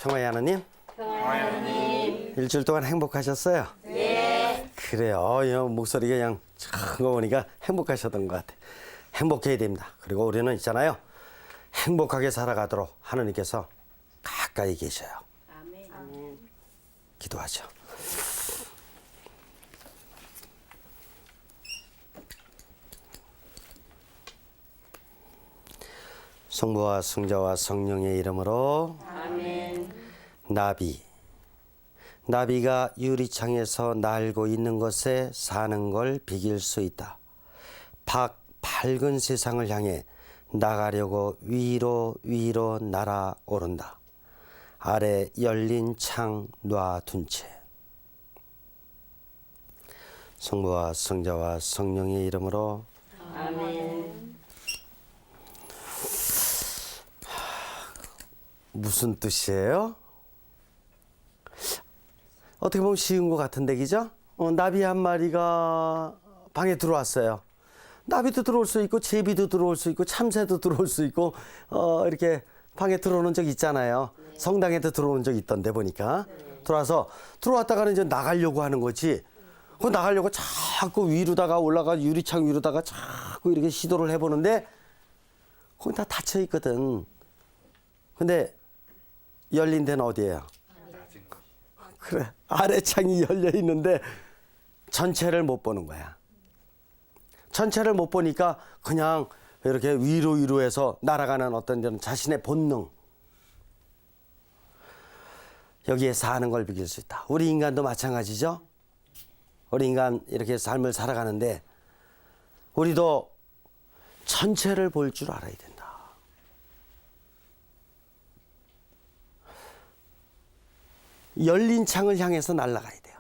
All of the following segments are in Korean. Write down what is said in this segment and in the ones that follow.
평화의 하나님. 일주일 동안 행복하셨어요? 네. 그래요. 목소리가 그냥 큰 거 보니까 행복하셨던 것 같아. 행복해야 됩니다. 그리고 우리는 있잖아요. 행복하게 살아가도록 하나님께서 가까이 계셔요. 아멘. 기도하죠. 성부와 성자와 성령의 이름으로 아멘. 나비가 유리창에서 날고 있는 것에 사는 걸 비길 수 있다. 밝은 세상을 향해 나가려고 위로 날아오른다. 아래 열린 창 놔둔 채. 성부와 성자와 성령의 이름으로 아멘. 무슨 뜻이에요? 어떻게 보면 쉬운 것 같은데, 그죠? 나비 한 마리가 방에 들어왔어요. 나비도 들어올 수 있고, 제비도 들어올 수 있고, 참새도 들어올 수 있고, 이렇게 방에 들어오는 적 있잖아요. 성당에도 들어온 적 있던데, 보니까. 들어왔다가는 이제 나가려고 하는 거지. 그 나가려고 자꾸 위로다가 올라가, 유리창 위로다가 자꾸 이렇게 시도를 해보는데, 거기 다 닫혀 있거든. 근데, 열린 데는 어디예요? 그래, 아래 창이 열려 있는데 전체를 못 보는 거야. 전체를 못 보니까 그냥 이렇게 위로 해서 날아가는 어떤 이런 자신의 본능. 여기에 사는 걸 비길 수 있다. 우리 인간도 마찬가지죠. 우리 인간 이렇게 삶을 살아가는데 우리도 전체를 볼 줄 알아야 된다. 열린 창을 향해서 날아가야 돼요.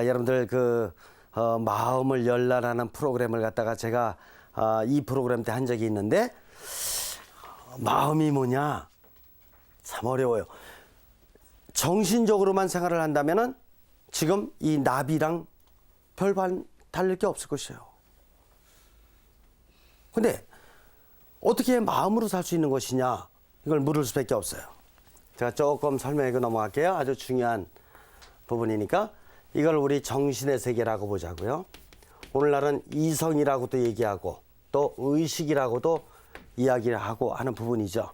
여러분들 마음을 열라라는 프로그램을 갖다가 제가 이 프로그램 때 한 적이 있는데 마음이 뭐냐? 참 어려워요. 정신적으로만 생활을 한다면은 지금 이 나비랑 별반 다를 게 없을 것이에요. 근데 어떻게 마음으로 살 수 있는 것이냐? 이걸 물을 수밖에 없어요. 제가 조금 설명해 넘어갈게요. 아주 중요한 부분이니까 이걸 우리 정신의 세계라고 보자고요. 오늘날은 이성이라고도 얘기하고 또 의식이라고도 이야기를 하고 하는 부분이죠.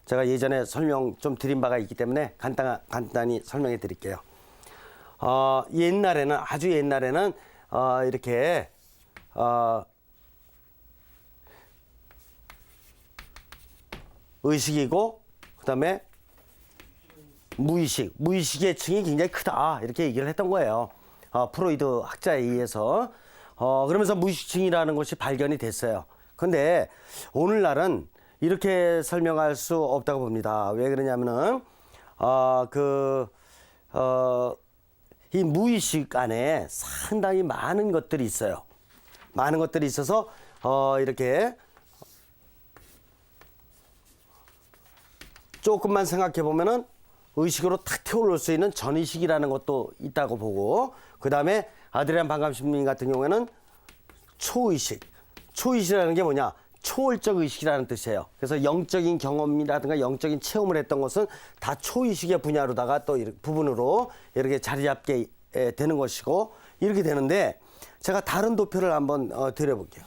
제가 예전에 설명 좀 드린 바가 있기 때문에 간단히 설명해 드릴게요. 옛날에는 아주 옛날에는 이렇게 의식이고 그다음에 무의식의 층이 굉장히 크다 이렇게 얘기를 했던 거예요. 프로이드 학자에 의해서 그러면서 무의식층이라는 것이 발견이 됐어요. 근데 오늘날은 이렇게 설명할 수 없다고 봅니다. 왜 그러냐면은 이 무의식 안에 상당히 많은 것들이 있어요. 많은 것들이 있어서 이렇게 조금만 생각해 보면은 의식으로 탁 튀어올릴 수 있는 전의식이라는 것도 있다고 보고, 그 다음에 아드리안 반감심님 같은 경우에는 초의식이라는 게 뭐냐? 초월적 의식이라는 뜻이에요. 그래서 영적인 경험이라든가 영적인 체험을 했던 것은 다 초의식의 분야로다가 또 부분으로 이렇게 자리 잡게 되는 것이고, 이렇게 되는데 제가 다른 도표를 한번 드려볼게요.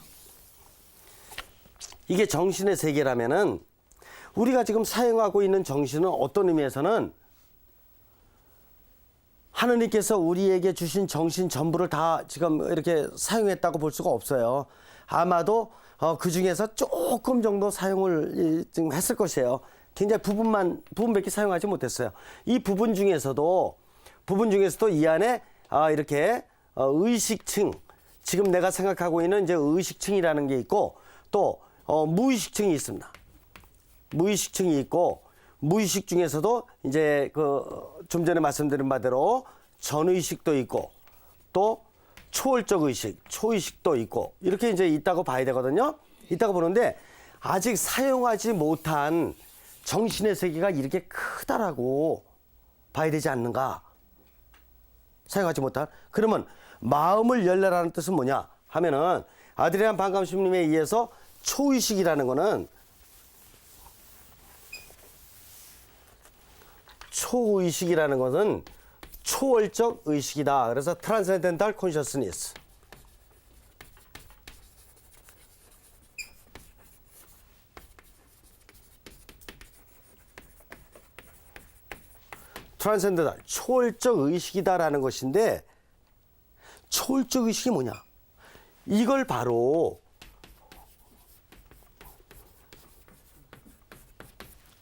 이게 정신의 세계라면은 우리가 지금 사용하고 있는 정신은 어떤 의미에서는 하느님께서 우리에게 주신 정신 전부를 다 지금 이렇게 사용했다고 볼 수가 없어요. 아마도 그 중에서 조금 정도 사용을 지금 했을 것이에요. 굉장히 부분밖에 사용하지 못했어요. 이 부분 중에서도 이 안에 이렇게 의식층, 지금 내가 생각하고 있는 이제 의식층이라는 게 있고 또 무의식층이 있습니다. 무의식층이 있고 무의식 중에서도 이제 좀 전에 말씀드린 바대로 전의식도 있고 또 초월적 의식, 초의식도 있고 이렇게 이제 있다고 봐야 되거든요. 있다고 보는데 아직 사용하지 못한 정신의 세계가 이렇게 크다라고 봐야 되지 않는가? 사용하지 못한. 그러면 마음을 열라라는 뜻은 뭐냐 하면은 아드리안 반감심님에 의해서 초의식이라는 거는 초의식이라는 것은 초월적 의식이다. 그래서 트랜센덴탈 콘셔스니스. 트랜센덴탈 초월적 의식이다라는 것인데 초월적 의식이 뭐냐? 이걸 바로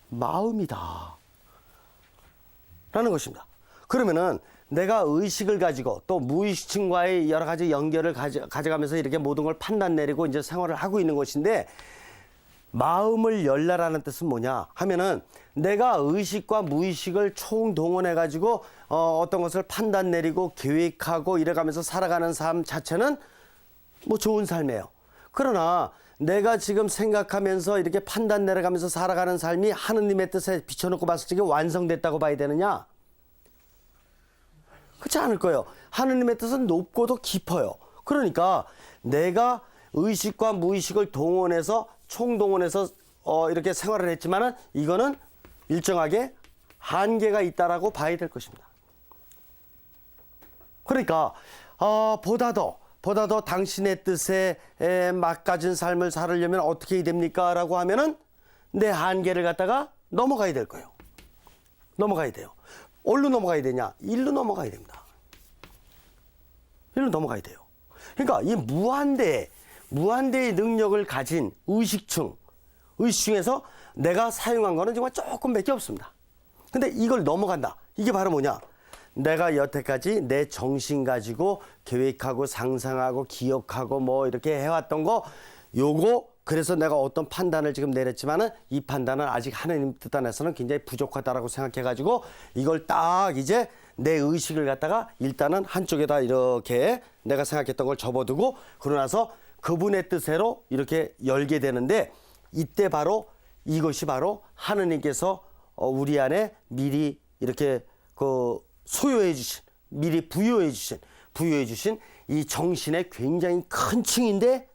마음이다 라는 것입니다. 그러면은 내가 의식을 가지고 또 무의식층과의 여러 가지 연결을 가져가면서 이렇게 모든 걸 판단 내리고 이제 생활을 하고 있는 것인데, 마음을 열라라는 뜻은 뭐냐 하면은 내가 의식과 무의식을 총동원해 가지고 어떤 것을 판단 내리고 계획하고 이래가면서 살아가는 삶 자체는 뭐 좋은 삶이에요. 그러나 내가 지금 생각하면서 이렇게 판단 내려가면서 살아가는 삶이 하느님의 뜻에 비춰놓고 봤을 때 완성됐다고 봐야 되느냐? 그렇지 않을 거예요. 하느님의 뜻은 높고도 깊어요. 그러니까 내가 의식과 무의식을 동원해서 총동원해서 이렇게 생활을 했지만은 이거는 일정하게 한계가 있다라고 봐야 될 것입니다. 그러니까 보다 더 당신의 뜻에 맞가진 삶을 살으려면 어떻게 해야 됩니까? 라고 하면은 내 한계를 갖다가 넘어가야 될 거예요. 넘어가야 돼요. 어디로 넘어가야 되냐? 일로 넘어가야 됩니다. 일로 넘어가야 돼요. 그러니까 이 무한대의 능력을 가진 의식 중에서 내가 사용한 거는 정말 조금밖에 없습니다. 근데 이걸 넘어간다. 이게 바로 뭐냐? 내가 여태까지 내 정신 가지고 계획하고 상상하고 기억하고 뭐 이렇게 해왔던 거, 요거 그래서 내가 어떤 판단을 지금 내렸지만은 이 판단은 아직 하나님 뜻 안에서는 굉장히 부족하다라고 생각해가지고 이걸 딱 이제 내 의식을 갖다가 일단은 한쪽에다 이렇게 내가 생각했던 걸 접어두고 그러고 나서 그분의 뜻대로 이렇게 열게 되는데, 이때 바로 이것이 바로 하느님께서 우리 안에 미리 이렇게 소유해 주신, 미리 부여해 주신 이 정신의 굉장히 큰 층인데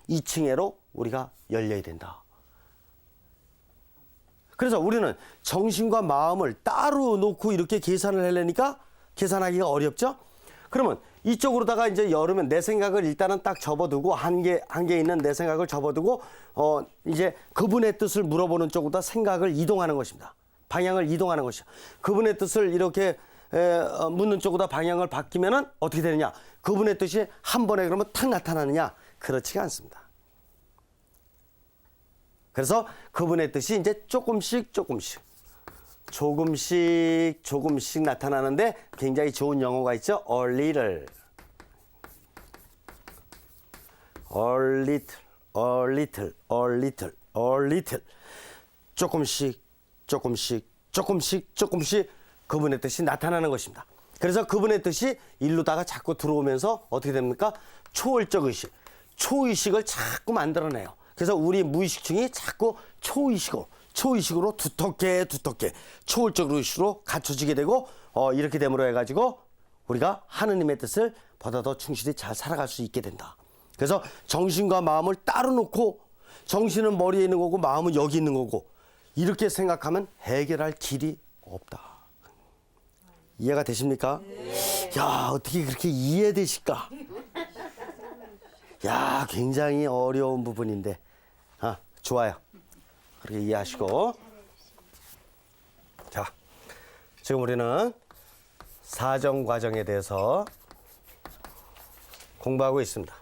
이 층으로 우리가 열려야 된다. 그래서 우리는 정신과 마음을 따로 놓고 이렇게 계산을 하려니까 계산하기가 어렵죠? 그러면 이쪽으로다가 이제 열으면 내 생각을 일단은 딱 접어두고 한계 있는 내 생각을 접어두고 이제 그분의 뜻을 물어보는 쪽으로다 생각을 이동하는 것입니다. 방향을 이동하는 것이죠. 그분의 뜻을 이렇게 묻는 쪽으로다 방향을 바뀌면은 어떻게 되느냐? 그분의 뜻이 한 번에 그러면 탁 나타나느냐? 그렇지가 않습니다. 그래서 그분의 뜻이 이제 조금씩 나타나는데 굉장히 좋은 영어가 있죠. A little. 조금씩 그분의 뜻이 나타나는 것입니다. 그래서 그분의 뜻이 일로다가 자꾸 들어오면서 어떻게 됩니까? 초월적 의식, 초의식을 자꾸 만들어내요. 그래서 우리 무의식층이 자꾸 초의식으로 두텁게 초월적 의식으로 갖춰지게 되고 이렇게 됨으로 해가지고 우리가 하느님의 뜻을 보다 더 충실히 잘 살아갈 수 있게 된다. 그래서 정신과 마음을 따로 놓고 정신은 머리에 있는 거고 마음은 여기 있는 거고 이렇게 생각하면 해결할 길이 없다. 이해가 되십니까? 네. 야, 어떻게 그렇게 이해되실까? 야, 굉장히 어려운 부분인데 좋아요. 그렇게 이해하시고. 자, 지금 우리는 사정 과정에 대해서 공부하고 있습니다.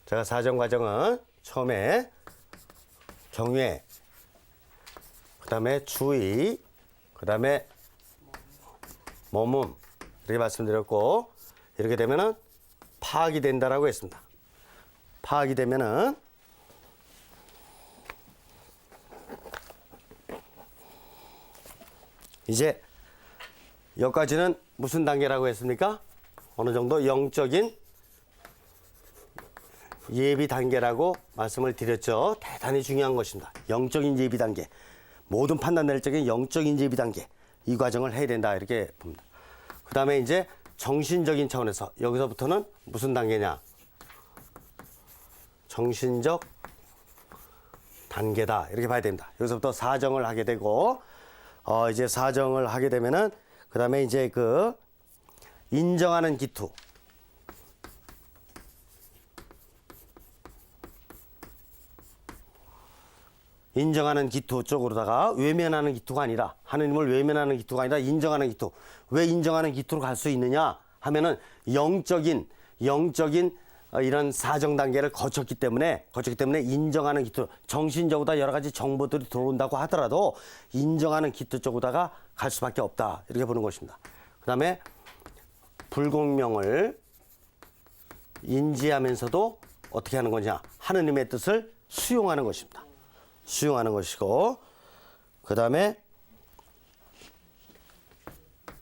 제가 사정 과정은 처음에 경외, 그 다음에 주의, 그 다음에 몸음 이렇게 말씀드렸고, 이렇게 되면은 파악이 된다라고 했습니다. 파악이 되면은 이제 여기까지는 무슨 단계라고 했습니까? 어느 정도 영적인 예비 단계라고 말씀을 드렸죠. 대단히 중요한 것입니다. 영적인 예비 단계. 모든 판단 낼 적인 영적인 예비 단계. 이 과정을 해야 된다 이렇게 봅니다. 그 다음에 이제 정신적인 차원에서 여기서부터는 무슨 단계냐? 정신적 단계다 이렇게 봐야 됩니다. 여기서부터 사정을 하게 되고 이제 사정을 하게 되면은 그다음에 이제 그 인정하는 기투. 인정하는 기투 쪽으로다가 외면하는 기투가 아니라 하느님을 외면하는 기투가 아니라 인정하는 기투. 왜 인정하는 기투로 갈 수 있느냐 하면은 영적인 이런 사정 단계를 거쳤기 때문에 인정하는 기투, 정신적으로 여러 가지 정보들이 들어온다고 하더라도 인정하는 기투 쪽으로다가 갈 수밖에 없다 이렇게 보는 것입니다. 그다음에 불공명을 인지하면서도 어떻게 하는 거냐 하느님의 뜻을 수용하는 것입니다. 수용하는 것이고 그 다음에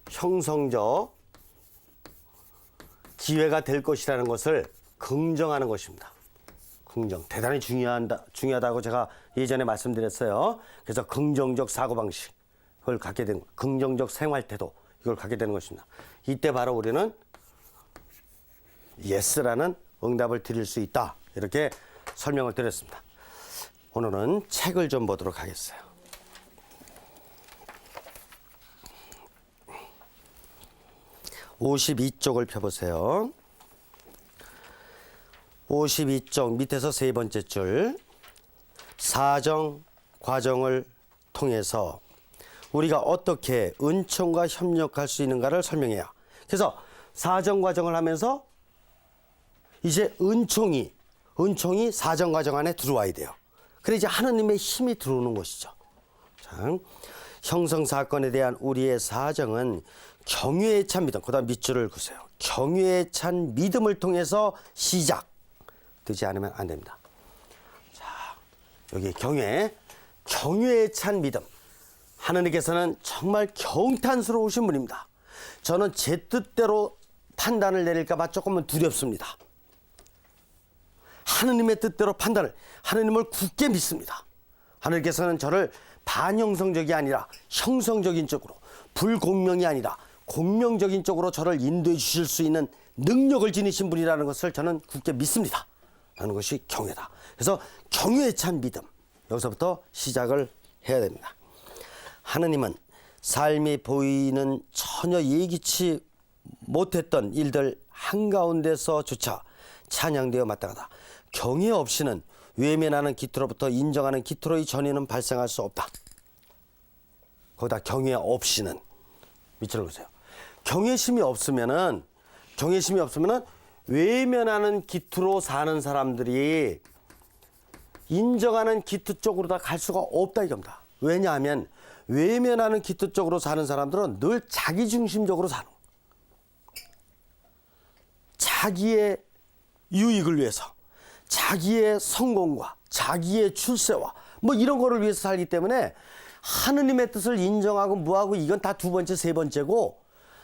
형성적 기회가 될 것이라는 것을 긍정하는 것입니다. 긍정 대단히 중요하다고 제가 예전에 말씀드렸어요. 그래서 긍정적 사고방식을 갖게 되는 긍정적 생활태도 이걸 갖게 되는 것입니다. 이때 바로 우리는 예스라는 응답을 드릴 수 있다 이렇게 설명을 드렸습니다. 오늘은 책을 좀 보도록 하겠어요. (52쪽을) 펴보세요. 52쪽 밑에서 세 번째 줄 사정 과정을 통해서 우리가 어떻게 은총과 협력할 수 있는가를 설명해요. 그래서 사정 과정을 하면서 이제 은총이 사정 과정 안에 들어와야 돼요. 그래 이제 하느님의 힘이 들어오는 것이죠. 자, 형성 사건에 대한 우리의 사정은 경외에 찬 믿음. 그다음 밑줄을 그으세요. 경외에 찬 믿음을 통해서 시작되지 않으면 안 됩니다. 자, 여기 경외에 찬 믿음. 하느님께서는 정말 경탄스러우신 분입니다. 저는 제 뜻대로 판단을 내릴까 봐 조금은 두렵습니다. 하느님의 뜻대로 하느님을 굳게 믿습니다. 하느님께서는 저를 반형성적이 아니라 형성적인 쪽으로, 불공명이 아니라 공명적인 쪽으로 저를 인도해 주실 수 있는 능력을 지니신 분이라는 것을 저는 굳게 믿습니다. 라는 것이 경외다. 그래서 경외에 찬 믿음, 여기서부터 시작을 해야 됩니다. 하느님은 삶이 보이는 전혀 예기치 못했던 일들 한가운데서조차 찬양되어 마땅하다. 경외 없이는 외면하는 기투로부터 인정하는 기투로의 전이는 발생할 수 없다. 거기다 경외 없이는 밑줄을 그으세요. 경외심이 없으면은 외면하는 기투로 사는 사람들이 인정하는 기투 쪽으로 다 갈 수가 없다 이겁니다. 왜냐하면 외면하는 기투 쪽으로 사는 사람들은 늘 자기중심적으로 사는 거예요. 자기의 유익을 위해서, 자기의 성공과 자기의 출세와 뭐 이런 거를 위해서 살기 때문에 하느님의 뜻을 인정하고 뭐하고 이건 다 두 번째, 세 번째고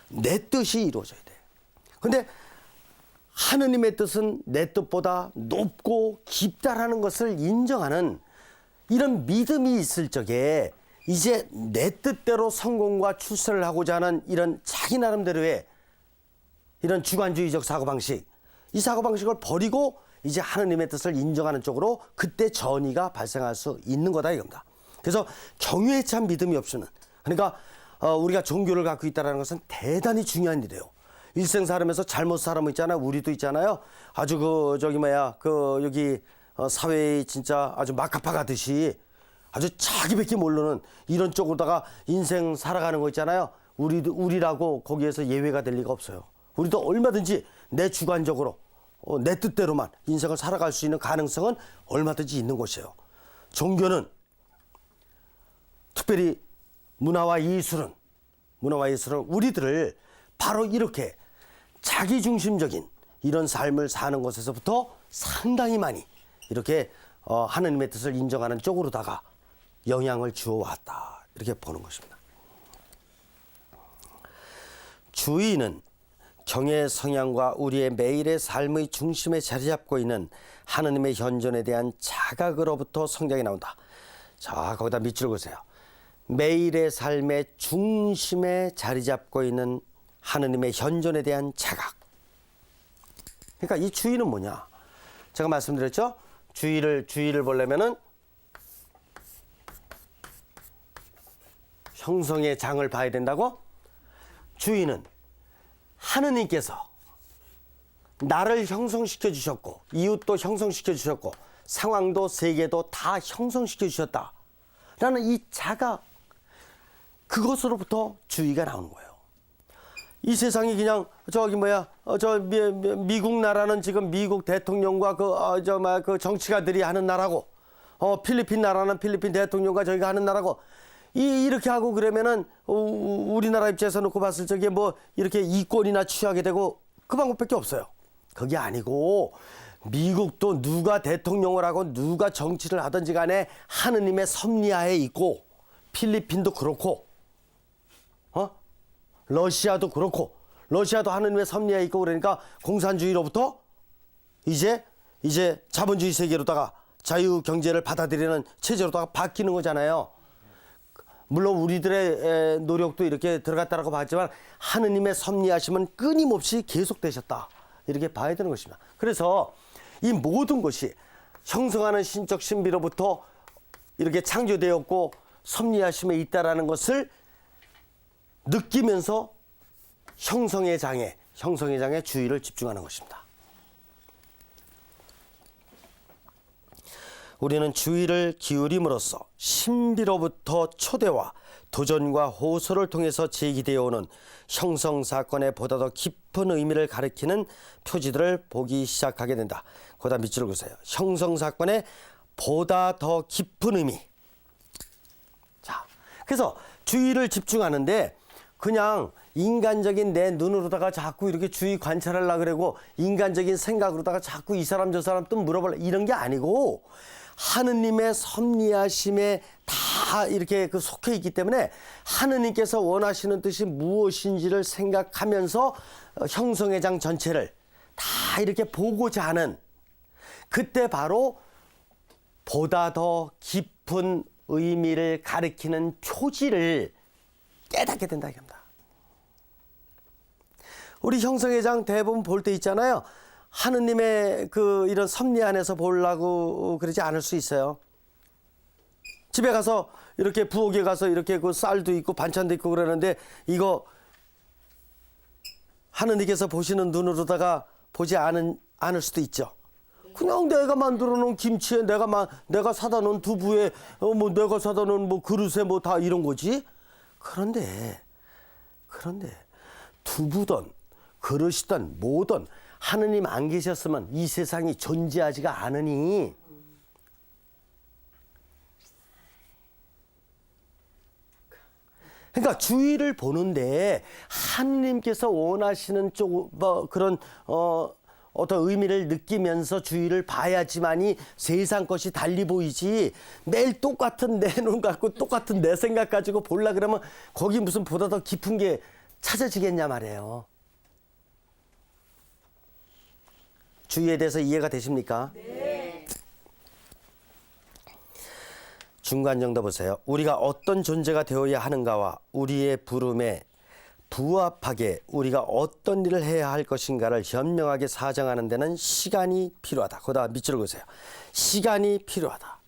내 뜻이 이루어져야 돼. 근데 하느님의 뜻은 내 뜻보다 높고 깊다라는 것을 인정하는 이런 믿음이 있을 적에 이제 내 뜻대로 성공과 출세를 하고자 하는 이런 자기 나름대로의 이런 주관주의적 사고방식, 이 사고방식을 버리고 이제 하느님의 뜻을 인정하는 쪽으로 그때 전이가 발생할 수 있는 거다 이겁니다. 그래서 경외에 찬 믿음이 없이는, 그러니까 우리가 종교를 갖고 있다는 것은 대단히 중요한 일이에요. 일생 살면서 잘못 사람 있잖아요. 우리도 있잖아요. 아주 여기 사회에 진짜 아주 막가파 가듯이 아주 자기밖에 모르는 이런 쪽으로다가 인생 살아가는 거 있잖아요. 우리라고 거기에서 예외가 될 리가 없어요. 우리도 얼마든지 내 주관적으로 내 뜻대로만 인생을 살아갈 수 있는 가능성은 얼마든지 있는 것이에요. 종교는 특별히 문화와 예술은 우리들을 바로 이렇게 자기중심적인 이런 삶을 사는 것에서부터 상당히 많이 이렇게 하느님의 뜻을 인정하는 쪽으로다가 영향을 주어왔다 이렇게 보는 것입니다. 주의는 경외 성향과 우리의 매일의 삶의 중심에 자리 잡고 있는 하느님의 현존에 대한 자각으로부터 성장이 나온다. 자, 거기다 밑줄 그으세요. 매일의 삶의 중심에 자리 잡고 있는 하느님의 현존에 대한 자각. 그러니까 이 주의는 뭐냐? 제가 말씀드렸죠? 주의를 보려면은 형성의 장을 봐야 된다고? 주인은 하느님께서 나를 형성시켜 주셨고 이웃도 형성시켜 주셨고 상황도 세계도 다 형성시켜 주셨다 라는 이 자각, 그것으로부터 주의가 나오는 거예요. 이 세상이 그냥 미국 나라는 지금 미국 대통령과 그 정치가들이 하는 나라고, 필리핀 나라는 필리핀 대통령과 저희가 하는 나라고, 이렇게 하고 그러면은 우리나라 입장에서 놓고 봤을 적에 뭐 이렇게 이권이나 취하게 되고 그 방법밖에 없어요. 그게 아니고 미국도 누가 대통령을 하고 누가 정치를 하든지 간에 하느님의 섭리하에 있고, 필리핀도 그렇고, 러시아도 그렇고, 러시아도 하느님의 섭리하에 있고, 그러니까 공산주의로부터 이제 자본주의 세계로다가 자유 경제를 받아들이는 체제로다가 바뀌는 거잖아요. 물론 우리들의 노력도 이렇게 들어갔다라고 봤지만 하느님의 섭리하심은 끊임없이 계속되셨다, 이렇게 봐야 되는 것입니다. 그래서 이 모든 것이 형성하는 신적 신비로부터 이렇게 창조되었고 섭리하심에 있다라는 것을 느끼면서 형성의 장에 주의를 집중하는 것입니다. 우리는 주의를 기울임으로써 신비로부터 초대와 도전과 호소를 통해서 제기되어 오는 형성 사건의 보다 더 깊은 의미를 가리키는 표지들을 보기 시작하게 된다. 거기다 밑줄을 그으세요. 형성 사건의 보다 더 깊은 의미. 자, 그래서 주의를 집중하는데 그냥 인간적인 내 눈으로다가 자꾸 이렇게 주의 관찰하려고 그러고 인간적인 생각으로다가 자꾸 이 사람 저 사람 또 물어보려, 이런 게 아니고 하느님의 섭리하심에 다 이렇게 속해 있기 때문에 하느님께서 원하시는 뜻이 무엇인지를 생각하면서 형성의 장 전체를 다 이렇게 보고자 하는, 그때 바로 보다 더 깊은 의미를 가리키는 표지를 깨닫게 된다 이겁니다. 우리 형성의 장 대부분 볼 때 있잖아요. 하느님의 이런 섭리 안에서 보려고 그러지 않을 수 있어요. 집에 가서 이렇게 부엌에 가서 이렇게 쌀도 있고 반찬도 있고 그러는데 이거 하느님께서 보시는 눈으로다가 보지 않을 수도 있죠. 그냥 내가 만들어 놓은 김치에 내가 사다 놓은 두부에 내가 사다 놓은 그릇에 다 이런 거지. 그런데 두부든 그릇이든 뭐든 하느님 안 계셨으면 이 세상이 존재하지가 않으니, 그러니까 주위를 보는데 하느님께서 원하시는 그런 어떤 의미를 느끼면서 주위를 봐야지만이 세상 것이 달리 보이지, 매일 똑같은 내 눈 갖고 똑같은 내 생각 가지고 보려 그러면 거기 무슨 보다 더 깊은 게 찾아지겠냐 말이에요. 주의에 대해서 이해가 되십니까? 네. 중간 정도 보세요. 우리가 어떤 존재가 되어야 하는가와 우리의 부름에 부합하게 우리가 어떤 일을 해야 할 것인가를 현명하게 사정하는 데는 시간이 필요하다. 거기다 밑줄을 그으세요. 시간이 필요하다.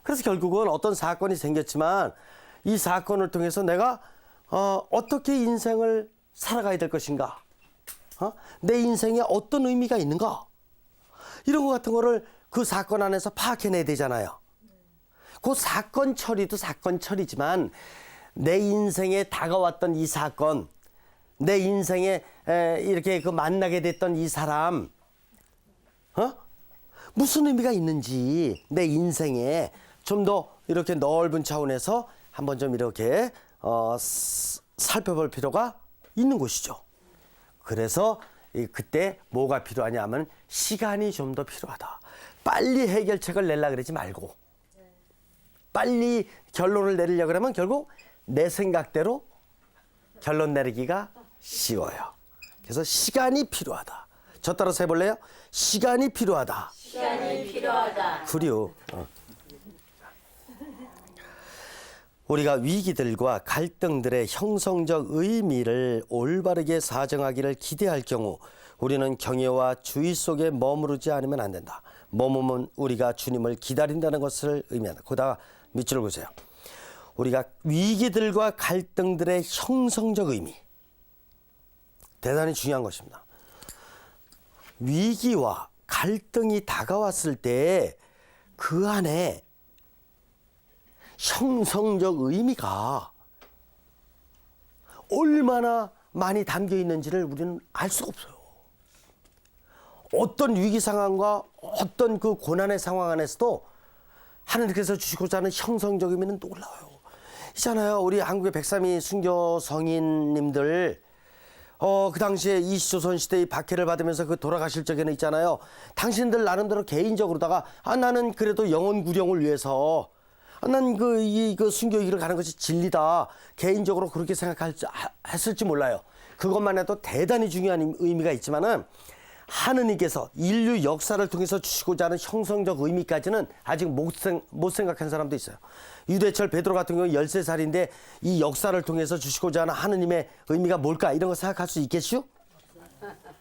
그래서 결국은 어떤 사건이 생겼지만 이 사건을 통해서 내가 어떻게 인생을 살아가야 될 것인가, 내 인생에 어떤 의미가 있는가, 이런 것 같은 거를 그 사건 안에서 파악해내야 되잖아요. 그 사건 처리도 사건 처리지만 내 인생에 다가왔던 이 사건, 내 인생에 이렇게 만나게 됐던 이 사람, 무슨 의미가 있는지 내 인생에 좀 더 이렇게 넓은 차원에서 한번 좀 이렇게 살펴볼 필요가 있는 것이죠. 그래서 그때 뭐가 필요하냐면 시간이 좀 더 필요하다. 빨리 해결책을 내려고 그러지 말고 빨리 결론을 내리려고 그러면 결국 내 생각대로 결론 내리기가 쉬워요. 그래서 시간이 필요하다. 저 따라서 해볼래요? 시간이 필요하다. 시간이 필요하다. 그리고 우리가 위기들과 갈등들의 형성적 의미를 올바르게 사정하기를 기대할 경우 우리는 경외와 주의 속에 머무르지 않으면 안 된다. 머무면 우리가 주님을 기다린다는 것을 의미한다. 거기다가 밑줄을 그으세요. 우리가 위기들과 갈등들의 형성적 의미, 대단히 중요한 것입니다. 위기와 갈등이 다가왔을 때 그 안에 형성적 의미가 얼마나 많이 담겨 있는지를 우리는 알 수가 없어요. 어떤 위기 상황과 어떤 그 고난의 상황 안에서도 하나님께서 주시고자 하는 형성적 의미는 놀라워요. 있잖아요. 우리 한국의 103위 순교 성인님들 그 당시에 이시조선 시대의 박해를 받으면서 그 돌아가실 적에는 있잖아요. 당신들 나름대로 개인적으로다가 나는 그래도 영혼 구령을 위해서 난 그 순교의 길을 가는 것이 진리다. 개인적으로 그렇게 생각했을지 몰라요. 그것만 해도 대단히 중요한 의미가 있지만은 하느님께서 인류 역사를 통해서 주시고자 하는 형성적 의미까지는 아직 못 생각한 사람도 있어요. 유대철 베드로 같은 경우 13살인데 이 역사를 통해서 주시고자 하는 하느님의 의미가 뭘까 이런 거 생각할 수 있겠슈?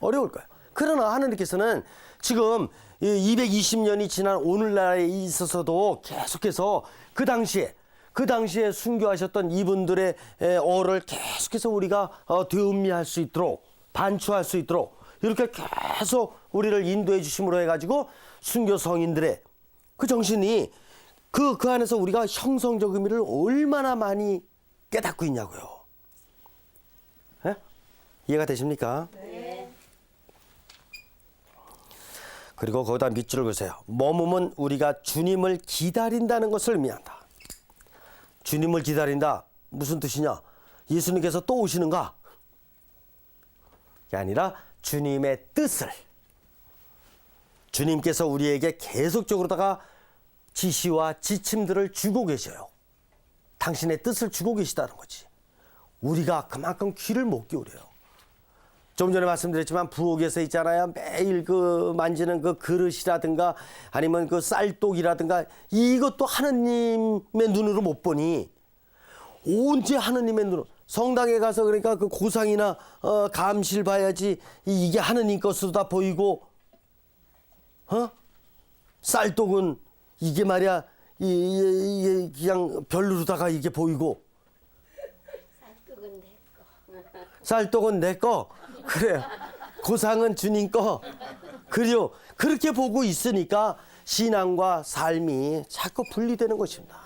어려울 거예요. 그러나 하느님께서는 지금 220년이 지난 오늘날에 있어서도 계속해서 그 당시에 순교하셨던 이분들의 어를 계속해서 우리가 되음미할 수 있도록 반추할 수 있도록 이렇게 계속 우리를 인도해 주심으로 해가지고 순교 성인들의 그 정신이 그 안에서 우리가 형성적 의미를 얼마나 많이 깨닫고 있냐고요. 예? 이해가 되십니까? 네. 그리고 거기다 밑줄을 그으세요. 머무면 우리가 주님을 기다린다는 것을 의미한다. 주님을 기다린다. 무슨 뜻이냐? 예수님께서 또 오시는가? 그게 아니라 주님의 뜻을 주님께서 우리에게 계속적으로다가 지시와 지침들을 주고 계셔요. 당신의 뜻을 주고 계시다는 거지. 우리가 그만큼 귀를 못 기울여요. 좀 전에 말씀드렸지만 부엌에서 있잖아요. 매일 그 만지는 그 그릇이라든가 아니면 그 쌀독이라든가 이것도 하느님의 눈으로 못 보니 언제 하느님의 눈으로 성당에 가서 그러니까 그 고상이나 감실 봐야지 이게 하느님 것으로 다 보이고 쌀독은 이게 말이야 이게 그냥 별로로다가 이게 보이고 쌀독은 내 거 그래요. 고상은 주님 거 그래요. 그렇게 보고 있으니까 신앙과 삶이 자꾸 분리되는 것입니다.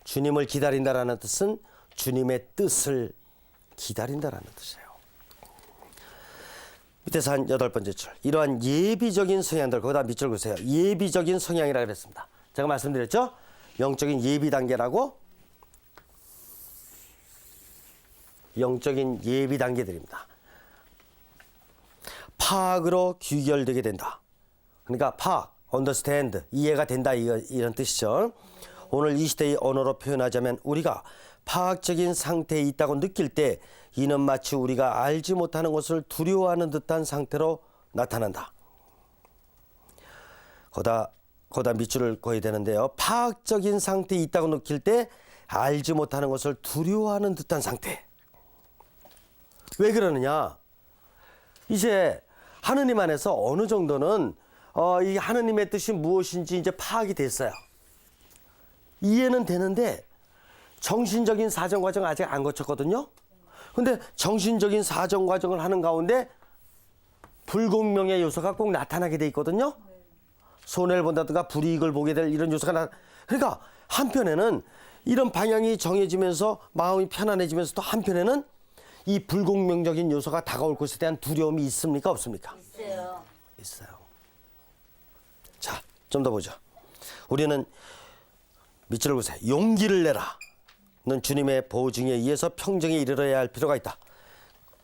주님을 기다린다라는 뜻은 주님의 뜻을 기다린다라는 뜻이에요. 밑에서 한 8번째 줄. 이러한 예비적인 성향들, 거기다 밑줄 그으세요. 예비적인 성향이라고 그랬습니다. 제가 말씀드렸죠? 영적인 예비 단계라고. 영적인 예비 단계들입니다. 파악으로 귀결되게 된다. 그러니까 파악, understand, 이해가 된다 이런 뜻이죠. 오늘 이 시대의 언어로 표현하자면 우리가 파악적인 상태에 있다고 느낄 때 이는 마치 우리가 알지 못하는 것을 두려워하는 듯한 상태로 나타난다. 거다 밑줄을 그어야 되는데요. 파악적인 상태에 있다고 느낄 때 알지 못하는 것을 두려워하는 듯한 상태. 왜 그러느냐? 이제 하느님 안에서 어느 정도는 이 하느님의 뜻이 무엇인지 이제 파악이 됐어요. 이해는 되는데 정신적인 사정 과정 아직 안 거쳤거든요. 근데 정신적인 사정 과정을 하는 가운데 불공명의 요소가 꼭 나타나게 돼 있거든요. 손해를 본다든가 불이익을 보게 될 이런 요소가 그러니까 한편에는 이런 방향이 정해지면서 마음이 편안해지면서도 한편에는 이 불공명적인 요소가 다가올 것에 대한 두려움이 있습니까? 없습니까? 있어요. 있어요. 자, 좀 더 보죠. 우리는 밑줄을 보세요. 용기를 내라. 는 주님의 보증에 의해서 평정에 이르러야 할 필요가 있다.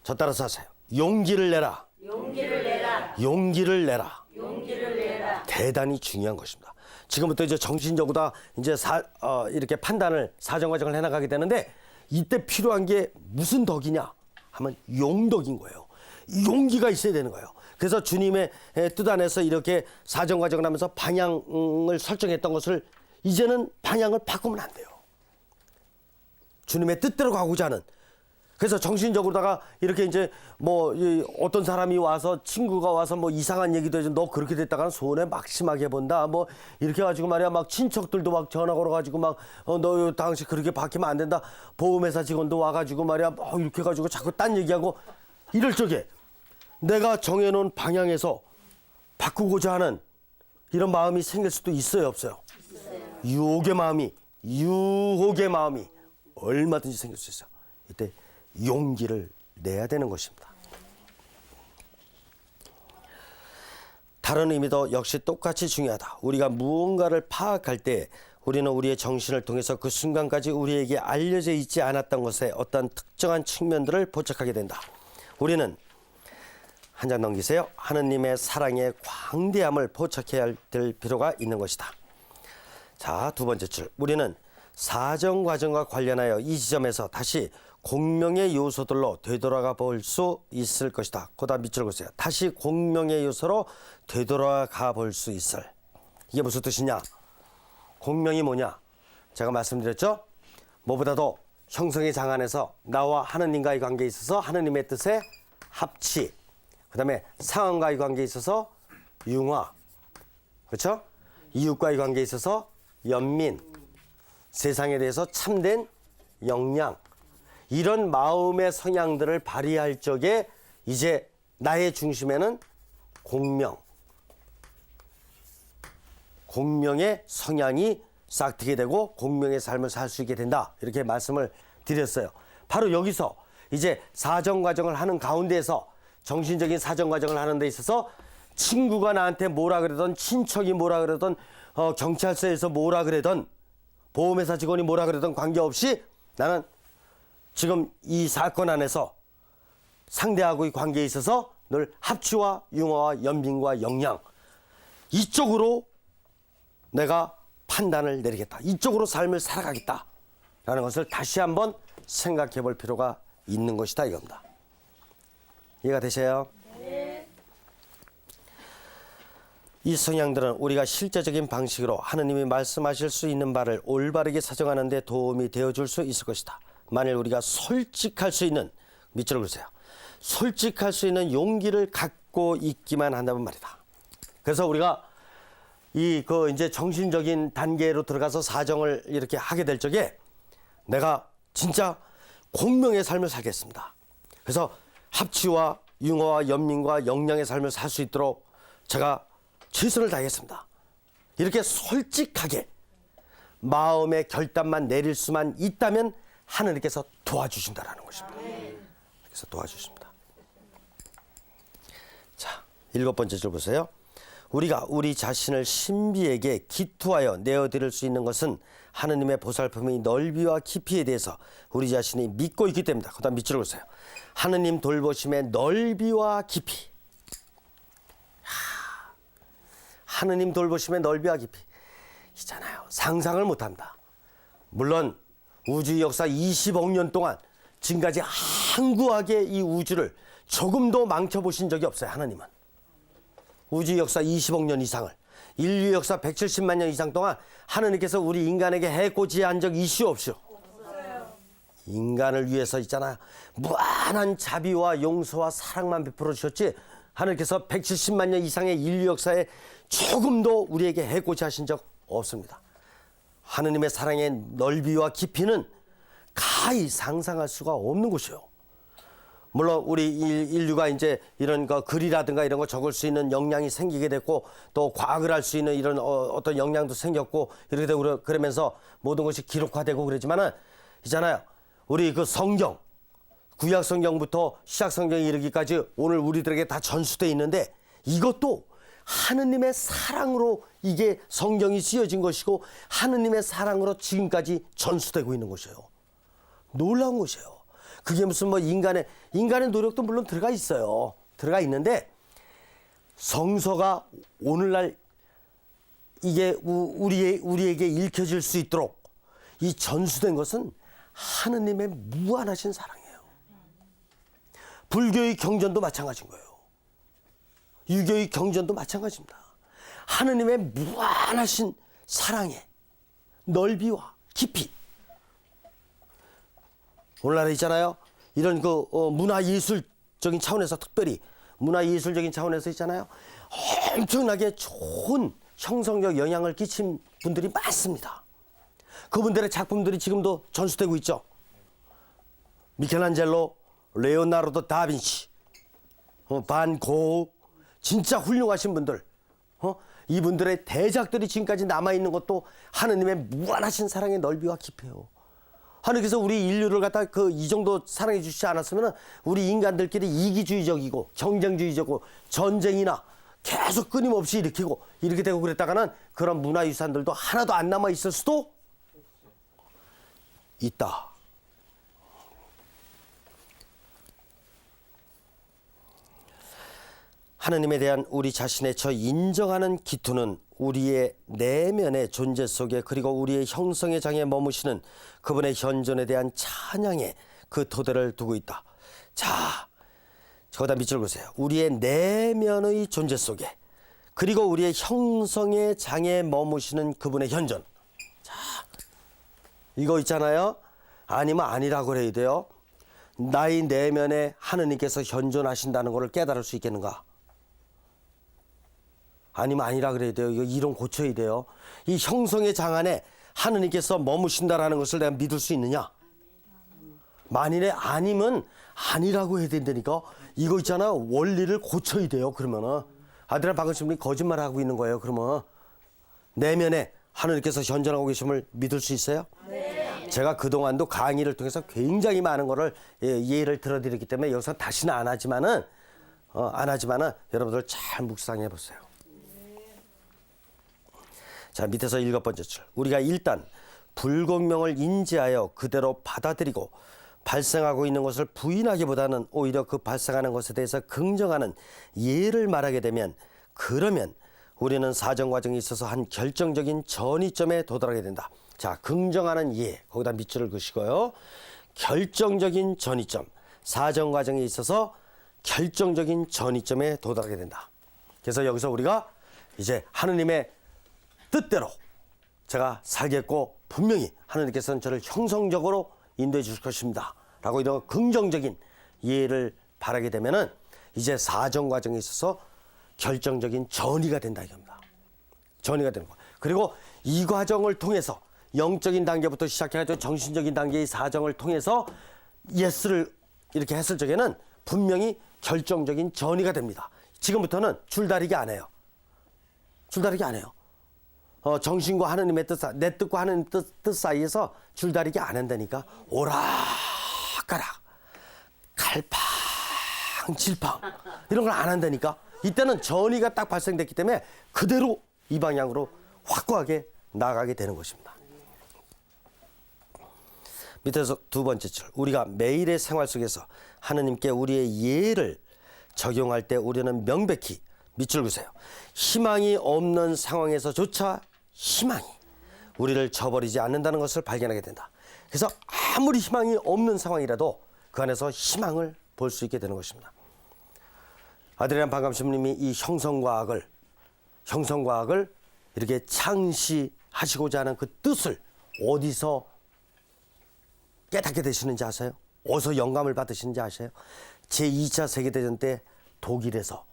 저 따라서 하세요. 용기를 내라. 용기를 내라. 용기를 내라. 용기를 내라. 대단히 중요한 것입니다. 지금부터 이제 정신적으로 이제 이렇게 판단을 사정 과정을 해나가게 되는데 이때 필요한 게 무슨 덕이냐 하면 용덕인 거예요. 용기가 있어야 되는 거예요. 그래서 주님의 뜻 안에서 이렇게 사정 과정을 하면서 방향을 설정했던 것을 이제는 방향을 바꾸면 안 돼요. 주님의 뜻대로 가고자 하는 그래서 정신적으로다가 이렇게 이제 뭐 어떤 사람이 와서 친구가 와서 뭐 이상한 얘기도 해서 너 그렇게 됐다가는 손해 막심하게 본다. 뭐 이렇게 해가지고 말이야 막 친척들도 막 전화 걸어가지고 막 너 당시 그렇게 바뀌면 안 된다. 보험회사 직원도 와가지고 말이야 뭐 이렇게 해가지고 자꾸 딴 얘기하고 이럴 적에 내가 정해놓은 방향에서 바꾸고자 하는 이런 마음이 생길 수도 있어요, 없어요? 유혹의 마음이 얼마든지 생길 수 있어요. 이때 용기를 내야 되는 것입니다. 다른 의미도 역시 똑같이 중요하다. 우리가 무언가를 파악할 때 우리는 우리의 정신을 통해서 그 순간까지 우리에게 알려져 있지 않았던 것의 어떤 특정한 측면들을 포착하게 된다. 우리는 한 장 넘기세요. 하느님의 사랑의 광대함을 포착해야 될 필요가 있는 것이다. 자, 두 번째 줄. 우리는 사정 과정과 관련하여 이 지점에서 다시 공명의 요소들로 되돌아가 볼 수 있을 것이다. 그다음 밑줄 보세요. 다시 공명의 요소로 되돌아가 볼 수 있을. 이게 무슨 뜻이냐? 공명이 뭐냐? 제가 말씀드렸죠? 무엇보다도 형성의 장안에서 나와 하느님과의 관계에 있어서 하느님의 뜻에 합치, 그다음에 상황과의 관계에 있어서 융화, 그렇죠? 이웃과의 관계에 있어서 연민, 세상에 대해서 참된 역량, 이런 마음의 성향들을 발휘할 적에 이제 나의 중심에는 공명의 성향이 싹트게 되고 공명의 삶을 살 수 있게 된다. 이렇게 말씀을 드렸어요. 바로 여기서 이제 사정과정을 하는 가운데에서 정신적인 사정과정을 하는 데 있어서 친구가 나한테 뭐라 그러던, 친척이 뭐라 그러던, 경찰서에서 뭐라 그러던, 보험회사 직원이 뭐라 그러던 관계없이 나는 지금 이 사건 안에서 상대하고의 관계에 있어서 늘 합치와 융화와 연민과 역량, 이쪽으로 내가 판단을 내리겠다. 이쪽으로 삶을 살아가겠다. 라는 것을 다시 한번 생각해 볼 필요가 있는 것이다 이겁니다. 이해가 되세요? 네. 이 성향들은 우리가 실제적인 방식으로 하느님이 말씀하실 수 있는 바를 올바르게 사정하는 데 도움이 되어줄 수 있을 것이다. 만일 우리가 솔직할 수 있는, 밑줄을 그으세요. 솔직할 수 있는 용기를 갖고 있기만 한다면 말이다. 그래서 우리가 이제 정신적인 단계로 들어가서 사정을 이렇게 하게 될 적에 내가 진짜 공명의 삶을 살겠습니다. 그래서 합치와 융화와 연민과 역량의 삶을 살 수 있도록 제가 최선을 다하겠습니다. 이렇게 솔직하게 마음의 결단만 내릴 수만 있다면 하느님께서 도와주신다라는 것입니다. 그래서 도와주십니다. 자, 7번째 줄 보세요. 우리가 우리 자신을 신비에게 기투하여 내어드릴 수 있는 것은 하느님의 보살핌의 넓이와 깊이에 대해서 우리 자신이 믿고 있기 때문이다. 그 다음 밑줄을 보세요. 하느님 돌보심의 넓이와 깊이. 하느님 돌보심의 넓이와 깊이. 있잖아요. 상상을 못한다. 물론 우주 역사 20억 년 동안 지금까지 한구하게 이 우주를 조금도 망쳐보신 적이 없어요. 하느님은. 우주 역사 20억 년 이상을, 인류 역사 170만 년 이상 동안 하느님께서 우리 인간에게 해코지한 적 이슈 없이요. 인간을 위해서 있잖아요. 무한한 자비와 용서와 사랑만 베풀어 주셨지 하느님께서 170만 년 이상의 인류 역사에 조금도 우리에게 해코지하신 적 없습니다. 하느님의 사랑의 넓이와 깊이는 가히 상상할 수가 없는 것이요. 물론 우리 인류가 이제 이런 거 글이라든가 이런 거 적을 수 있는 역량이 생기게 됐고 또 과학을 할 수 있는 이런 어떤 역량도 생겼고 이렇게 되고 그러면서 모든 것이 기록화되고 그러지만은 있잖아요. 우리 그 성경, 구약 성경부터 시작 성경에 이르기까지 오늘 우리들에게 다 전수돼 있는데 이것도 하느님의 사랑으로 이게 성경이 쓰여진 것이고 하느님의 사랑으로 지금까지 전수되고 있는 것이에요. 놀라운 것이에요. 그게 무슨 뭐 인간의 노력도 물론 들어가 있어요. 들어가 있는데 성서가 오늘날 이게 우리에게 읽혀질 수 있도록 이 전수된 것은 하느님의 무한하신 사랑이에요. 불교의 경전도 마찬가지인 거예요. 유교의 경전도 마찬가지입니다. 하느님의 무한하신 사랑의 넓이와 깊이. 오늘날에 있잖아요. 이런 그 문화예술적인 차원에서 특별히 문화예술적인 차원에서 있잖아요. 엄청나게 좋은 형성적 영향을 끼친 분들이 많습니다. 그분들의 작품들이 지금도 전수되고 있죠. 미켈란젤로, 레오나르도 다빈치, 반 고흐, 진짜 훌륭하신 분들. 이분들의 대작들이 지금까지 남아있는 것도 하느님의 무한하신 사랑의 넓이와 깊이에요. 하느님께서 우리 인류를 갖다 이 정도 사랑해 주시지 않았으면 우리 인간들끼리 이기주의적이고 경쟁주의적이고 전쟁이나 계속 끊임없이 일으키고 이렇게 되고 그랬다가는 그런 문화유산들도 하나도 안 남아있을 수도 있다. 하느님에 대한 우리 자신의 저 인정하는 기투는 우리의 내면의 존재 속에 그리고 우리의 형성의 장에 머무시는 그분의 현존에 대한 찬양의 그 토대를 두고 있다. 자, 저기다 밑줄 보세요. 우리의 내면의 존재 속에 그리고 우리의 형성의 장에 머무시는 그분의 현존. 자, 이거 있잖아요. 아니면 아니라고 그래야 돼요. 나의 내면에 하느님께서 현존하신다는 것을 깨달을 수 있겠는가? 아니면 아니라 그래야 돼요. 이거 이론 고쳐야 돼요. 이 형성의 장 안에 하느님께서 머무신다라는 것을 내가 믿을 수 있느냐? 만일에 아니면 아니라고 해야 된다니까. 이거 있잖아요. 원리를 고쳐야 돼요. 그러면은 아들아 방금 지금 거짓말하고 있는 거예요. 그러면 내면에 하느님께서 현존하고 계심을 믿을 수 있어요? 네. 제가 그동안도 강의를 통해서 굉장히 많은 거를 예를 들어드렸기 때문에 여기서 다시는 안 하지만은 여러분들 잘 묵상해 보세요. 자, 밑에서 7번째 줄. 우리가 일단 불공명을 인지하여 그대로 받아들이고 발생하고 있는 것을 부인하기보다는 오히려 그 발생하는 것에 대해서 긍정하는 예를 말하게 되면 그러면 우리는 사정 과정에 있어서 한 결정적인 전이점에 도달하게 된다. 자, 긍정하는 예, 거기다 밑줄을 그시고요. 결정적인 전이점, 사정 과정에 있어서 결정적인 전이점에 도달하게 된다. 그래서 여기서 우리가 이제 하느님의 뜻대로 제가 살겠고 분명히 하느님께서는 저를 형성적으로 인도해 주실 것입니다. 라고 이런 긍정적인 이해를 바라게 되면은 이제 사정 과정에 있어서 결정적인 전이가 된다 이겁니다. 전이가 되는 거. 그리고 이 과정을 통해서 영적인 단계부터 시작해가지고 정신적인 단계의 사정을 통해서 예스를 이렇게 했을 적에는 분명히 결정적인 전이가 됩니다. 지금부터는 줄다리기 안 해요. 줄다리기 안 해요. 정신과 하느님의 뜻, 내 뜻과 하느님 뜻 사이에서 줄다리기 안 한다니까. 오락가락, 갈팡질팡 이런 걸 안 한다니까. 이때는 전이가 딱 발생됐기 때문에 그대로 이 방향으로 확고하게 나가게 되는 것입니다. 밑에서 2번째 줄. 우리가 매일의 생활 속에서 하느님께 우리의 예를 적용할 때 우리는 명백히 밑줄 그세요. 희망이 없는 상황에서조차 희망이 우리를 저버리지 않는다는 것을 발견하게 된다. 그래서 아무리 희망이 없는 상황이라도 그 안에서 희망을 볼 수 있게 되는 것입니다. 아드리안 반감심님이 이 형성과학을 이렇게 창시하시고자 하는 그 뜻을 어디서 깨닫게 되시는지 아세요? 어디서 영감을 받으시는지 아세요? 제2차 세계대전 때 독일에서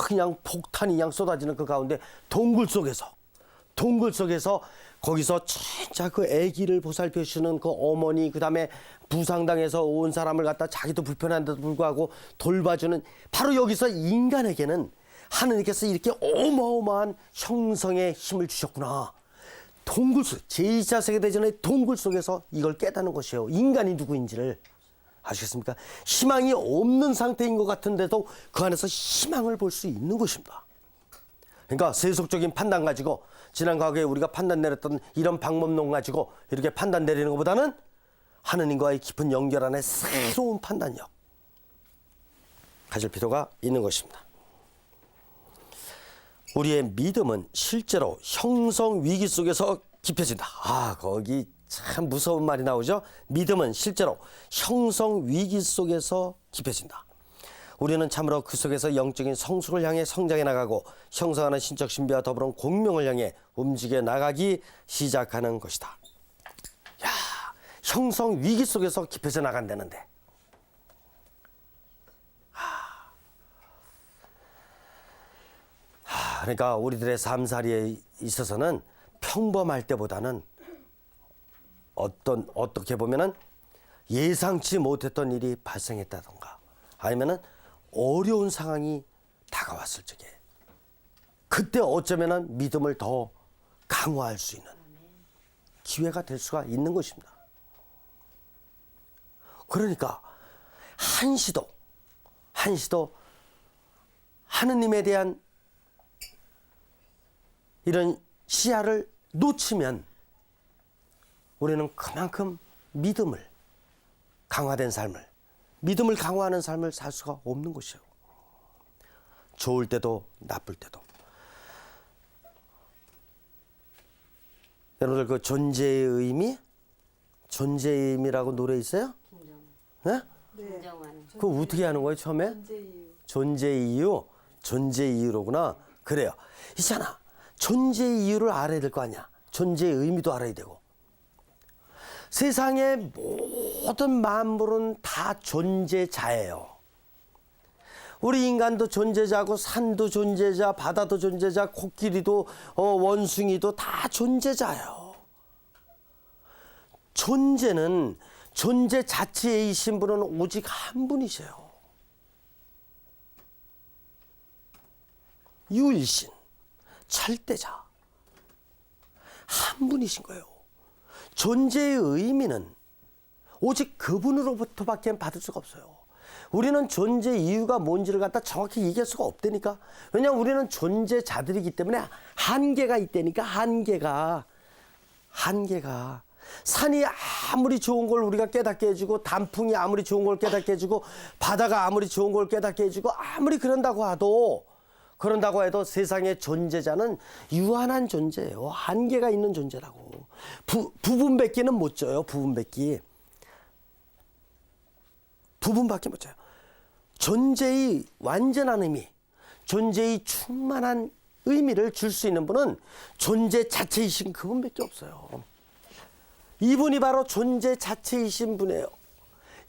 그냥 폭탄이 그냥 쏟아지는 그 가운데 동굴 속에서 거기서 진짜 그 아기를 보살펴 주시는 그 어머니, 그다음에 부상당해서 온 사람을 갖다 자기도 불편한데도 불구하고 돌봐주는, 바로 여기서 인간에게는 하느님께서 이렇게 어마어마한 형성의 힘을 주셨구나. 동굴 속, 제2차 세계대전의 동굴 속에서 이걸 깨닫는 것이에요. 인간이 누구인지를. 아시겠습니까? 희망이 없는 상태인 것 같은데도 그 안에서 희망을 볼 수 있는 것입니다. 그러니까 세속적인 판단 가지고 지난 과거에 우리가 판단 내렸던 이런 방법론 가지고 이렇게 판단 내리는 것보다는 하느님과의 깊은 연결 안에 새로운 판단력 가질 필요가 있는 것입니다. 우리의 믿음은 실제로 형성 위기 속에서 깊어진다. 거기 참 무서운 말이 나오죠. 믿음은 실제로 형성 위기 속에서 깊어진다. 우리는 참으로 그 속에서 영적인 성숙을 향해 성장해 나가고 형성하는 신적 신비와 더불어 공명을 향해 움직여 나가기 시작하는 것이다. 형성 위기 속에서 깊어져 나간다는데. 그러니까 우리들의 삶살이에 있어서는 평범할 때보다는 어떻게 보면은 예상치 못했던 일이 발생했다던가 아니면은 어려운 상황이 다가왔을 적에 그때 어쩌면은 믿음을 더 강화할 수 있는 기회가 될 수가 있는 것입니다. 그러니까 한시도 하느님에 대한 이런 시야를 놓치면 우리는 그만큼 믿음을 강화하는 삶을 살 수가 없는 것이에요. 좋을 때도 나쁠 때도. 여러분들 그 존재의 의미라고 노래 있어요? 네? 진정하는. 그거 어떻게 하는 거예요, 처음에? 존재의 이유로구나. 그래요. 있잖아. 존재의 이유를 알아야 될 거 아니야. 존재의 의미도 알아야 되고. 세상의 모든 만물은 다 존재자예요. 우리 인간도 존재자고 산도 존재자, 바다도 존재자, 코끼리도 원숭이도 다 존재자예요. 존재는 존재 자체이신 분은 오직 한 분이세요. 유일신, 절대자. 한 분이신 거예요. 존재의 의미는 오직 그분으로부터밖에 받을 수가 없어요. 우리는 존재 이유가 뭔지를 갖다 정확히 얘기할 수가 없다니까. 왜냐하면 우리는 존재자들이기 때문에 한계가 있다니까. 한계가. 산이 아무리 좋은 걸 우리가 깨닫게 해주고 단풍이 아무리 좋은 걸 깨닫게 해주고 바다가 아무리 좋은 걸 깨닫게 해주고 아무리 그런다고 해도 세상의 존재자는 유한한 존재예요. 한계가 있는 존재라고. 부분밖에는 못 줘요. 부분밖에 못 줘요. 존재의 완전한 의미, 존재의 충만한 의미를 줄 수 있는 분은 존재 자체이신 그분밖에 없어요. 이분이 바로 존재 자체이신 분이에요.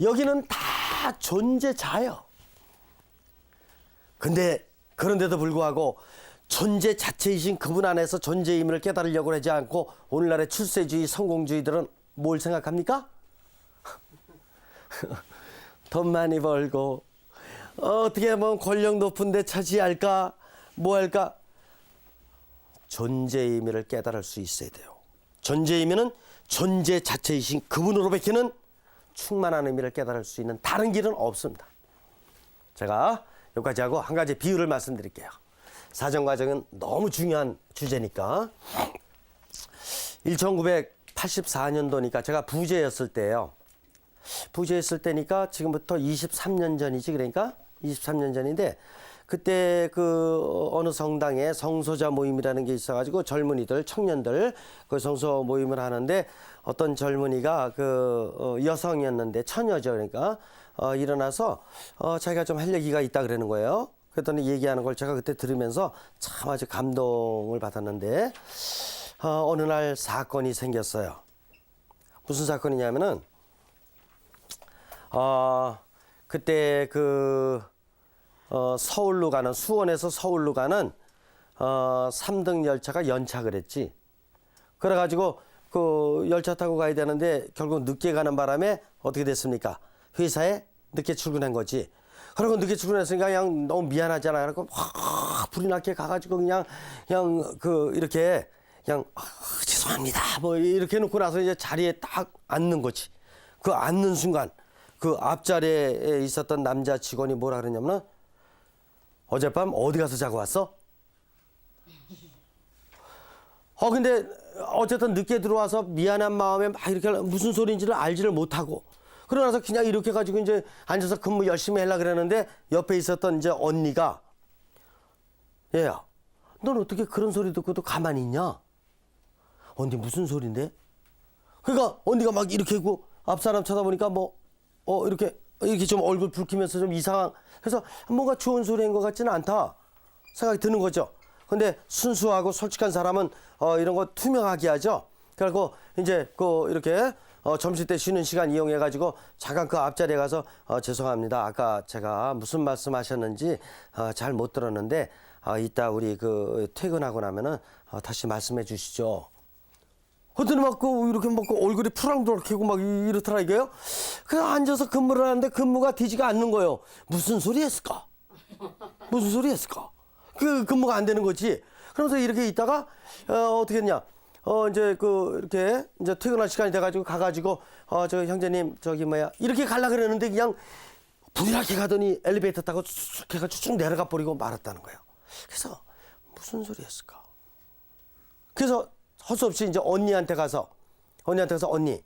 여기는 다 존재자예요. 근데 그런데도 불구하고 존재 자체이신 그분 안에서 존재의 의미를 깨달으려고 하지 않고 오늘날의 출세주의, 성공주의들은 뭘 생각합니까? 돈 많이 벌고 어떻게 하면 권력 높은 데 차지할까? 뭐 할까? 존재의 의미를 깨달을 수 있어야 돼요. 존재의 의미는 존재 자체이신 그분으로 밝히는 충만한 의미를 깨달을 수 있는 다른 길은 없습니다. 제가 여기까지 하고 한 가지 비유를 말씀드릴게요. 사정과정은 너무 중요한 주제니까. 1984년도니까 제가 부재였을 때예요. 부재했을 때니까 지금부터 23년 전이지. 그러니까 23년 전인데 그때 그 어느 성당에 성소자 모임이라는 게 있어가지고 젊은이들, 청년들 그 성소 모임을 하는데 어떤 젊은이가 그 여성이었는데 처녀죠. 그러니까 일어나서 자기가 좀 할 얘기가 있다 그러는 거예요. 그랬더니 얘기하는 걸 제가 그때 들으면서 참 아주 감동을 받았는데 어느 날 사건이 생겼어요. 무슨 사건이냐면은 그때 그 서울로 가는 수원에서 서울로 가는 3등 열차가 연착을 했지. 그래가지고 그 열차 타고 가야 되는데 결국 늦게 가는 바람에 어떻게 됐습니까? 회사에 늦게 출근한 거지. 그리고 늦게 출근했으니까 그냥 너무 미안하잖아. 그래서 확 불이 나게 가가지고 그냥 이렇게 그냥 죄송합니다. 뭐 이렇게 해놓고 나서 이제 자리에 딱 앉는 거지. 그 앉는 순간 그 앞자리에 있었던 남자 직원이 뭐라 그러냐면은 어젯밤 어디 가서 자고 왔어? 근데 어쨌든 늦게 들어와서 미안한 마음에 막 이렇게 무슨 소리인지를 알지를 못하고 그러고 나서 그냥 이렇게 가지고 이제 앉아서 근무 열심히 하려고 그러는데 옆에 있었던 이제 언니가 얘야, 넌 어떻게 그런 소리 듣고도 가만히 있냐? 언니 무슨 소린데? 그러니까 언니가 막 이렇게 하고 앞 사람 쳐다보니까 이렇게 좀 얼굴 붉히면서 좀 이상한 그래서 뭔가 좋은 소리인 것 같지는 않다 생각이 드는 거죠. 근데 순수하고 솔직한 사람은 이런 거 투명하게 하죠. 그리고 이제 이렇게 점심 때 쉬는 시간 이용해가지고 잠깐 그 앞자리에 가서 죄송합니다. 아까 제가 무슨 말씀하셨는지 잘 못 들었는데 이따 우리 그 퇴근하고 나면은 다시 말씀해 주시죠. 그랬더니 이렇게 얼굴이 푸랑도락하고 이렇더라 이게요. 그냥 앉아서 근무를 하는데 근무가 되지가 않는 거예요. 무슨 소리 했을까? 무슨 소리 했을까? 그 근무가 안 되는 거지. 그러면서 이렇게 있다가 어떻게 했냐? 이제 이렇게 이제 퇴근할 시간이 돼가지고 가가지고 저 형제님 이렇게 갈라 그랬는데 그냥 부리하게 가더니 엘리베이터 타고 쑥 해가지고 쭉 내려가 버리고 말았다는 거예요. 그래서 무슨 소리 했을까? 그래서 할 수 없이 이제 언니한테 가서 언니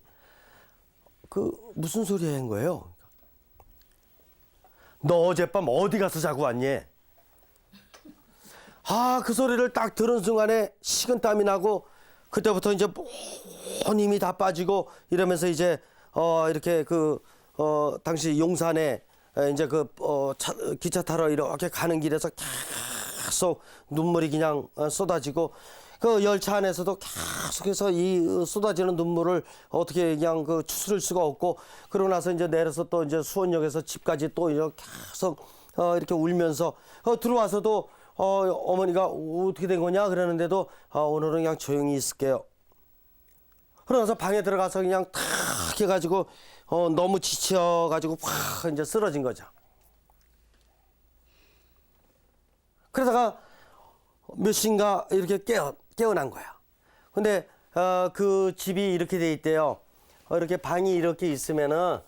무슨 소리 한 거예요? 너 어젯밤 어디 가서 자고 왔니? 그 소리를 딱 들은 순간에 식은땀이 나고 그때부터 이제 온 힘이 다 빠지고 이러면서 이제 이렇게 당시 용산에 이제 기차 타러 이렇게 가는 길에서 계속 눈물이 그냥 쏟아지고 그 열차 안에서도 계속해서 이 쏟아지는 눈물을 어떻게 그냥 추스를 수가 없고 그러고 나서 이제 내려서 또 이제 수원역에서 집까지 또 이렇게 계속 이렇게 울면서 들어와서도 어머니가 어떻게 된 거냐 그러는데도 오늘은 그냥 조용히 있을게요. 그러고서 방에 들어가서 그냥 탁 해가지고 너무 지쳐가지고 확 이제 쓰러진 거죠. 그러다가 몇 시인가 이렇게 깨어난 거야. 근데 그 집이 이렇게 돼 있대요. 이렇게 방이 이렇게 있으면은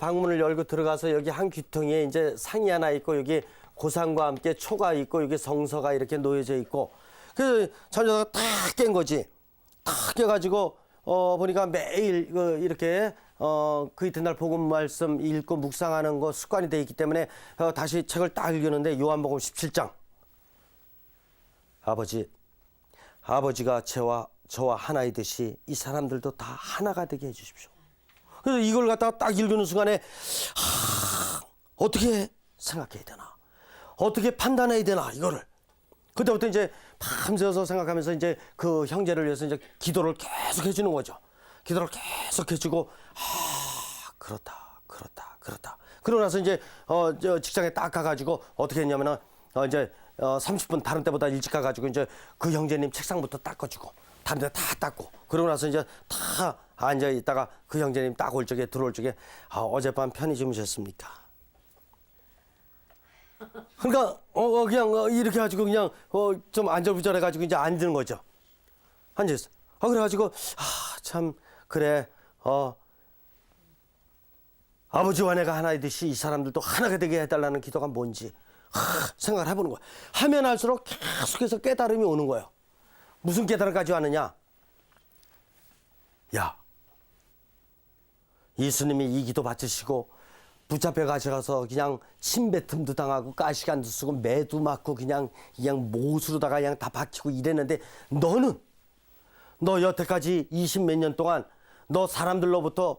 방문을 열고 들어가서 여기 한 귀퉁이에 이제 상이 하나 있고 여기 고상과 함께 초가 있고 여기 성서가 이렇게 놓여져 있고 그래서 잠자다가 탁 깬 거지. 탁 깨가지고 보니까 매일 이렇게 그 이튿날 복음 말씀 읽고 묵상하는 거 습관이 돼 있기 때문에 다시 책을 딱 읽었는데 요한복음 17장 아버지가 저와 하나이듯이 이 사람들도 다 하나가 되게 해주십시오. 그래서 이걸 갖다가 딱 읽는 순간에 어떻게 생각해야 되나? 어떻게 판단해야 되나? 이거를. 그때부터 이제 밤새워서 생각하면서 이제 그 형제를 위해서 이제 기도를 계속 해주는 거죠. 기도를 계속 해주고 그렇다. 그러고 나서 이제 저 직장에 딱 가가지고 어떻게 했냐면은 이제 30분 다른 때보다 일찍 가가지고 이제 그 형제님 책상부터 닦아주고 다른 데 다 닦고 그러고 나서 이제 다 앉아 있다가 그 형제님 딱 들어올 적에 어젯밤 편히 주무셨습니까? 그러니까 그냥 이렇게 가지고 그냥 좀 안절부절해가지고 이제 앉는 거죠. 앉아있어. 그래가지고 참 그래 아버지와 내가 하나이듯이 이 사람들도 하나가 되게 해달라는 기도가 뭔지 생각을 해보는 거야. 하면 할수록 계속해서 깨달음이 오는 거예요. 무슨 깨달음까지 왔느냐? 야, 예수님이 이 기도 받으시고 붙잡혀 가셔서 그냥 침뱉음도 당하고 가시간도 쓰고 매도 맞고 그냥 못으로다가 그냥 다 박히고 이랬는데 너 여태까지 20몇 년 동안 너 사람들로부터